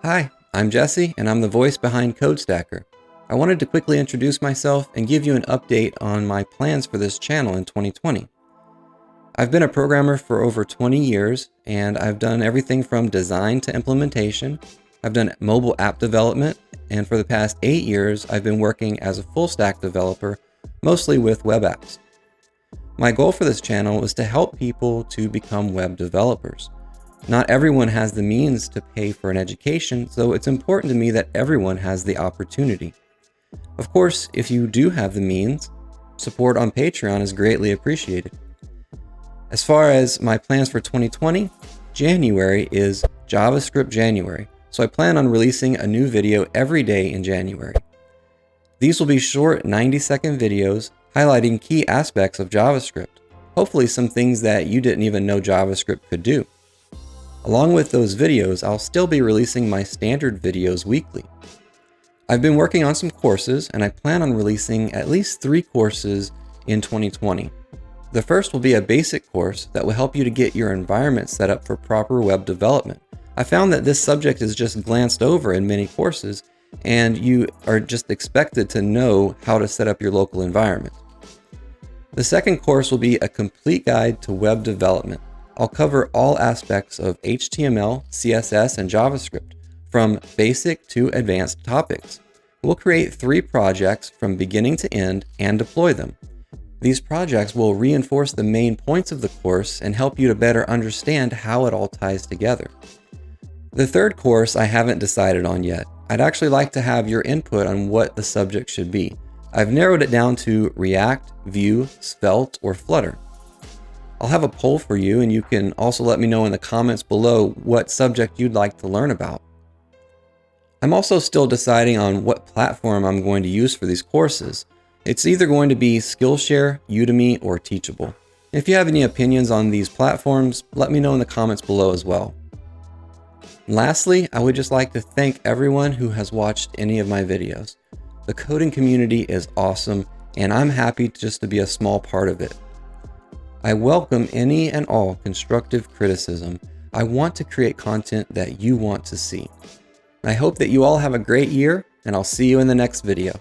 Hi, I'm Jesse, and I'm the voice behind codeSTACKr. I wanted to quickly introduce myself and give you an update on my plans for this channel in 2020. I've been a programmer for over 20 years, and I've done everything from design to implementation. I've done mobile app development, and for the past 8 years, I've been working as a full-stack developer, mostly with web apps. My goal for this channel is to help people to become web developers. Not everyone has the means to pay for an education, so it's important to me that everyone has the opportunity. Of course, if you do have the means, support on Patreon is greatly appreciated. As far as my plans for 2020, January is JavaScript January, so I plan on releasing a new video every day in January. These will be short 90-second videos highlighting key aspects of JavaScript, hopefully some things that you didn't even know JavaScript could do. Along with those videos, I'll still be releasing my standard videos weekly. I've been working on some courses, and I plan on releasing at least 3 courses in 2020. The first will be a basic course that will help you to get your environment set up for proper web development. I found that this subject is just glanced over in many courses, and you are just expected to know how to set up your local environment. The second course will be a complete guide to web development. I'll cover all aspects of HTML, CSS, and JavaScript, from basic to advanced topics. We'll create 3 projects from beginning to end and deploy them. These projects will reinforce the main points of the course and help you to better understand how it all ties together. The third course I haven't decided on yet. I'd actually like to have your input on what the subject should be. I've narrowed it down to React, Vue, Svelte, or Flutter. I'll have a poll for you, and you can also let me know in the comments below what subject you'd like to learn about. I'm also still deciding on what platform I'm going to use for these courses. It's either going to be Skillshare, Udemy, or Teachable. If you have any opinions on these platforms, let me know in the comments below as well. Lastly, I would just like to thank everyone who has watched any of my videos. The coding community is awesome, and I'm happy just to be a small part of it. I welcome any and all constructive criticism. I want to create content that you want to see. I hope that you all have a great year, and I'll see you in the next video.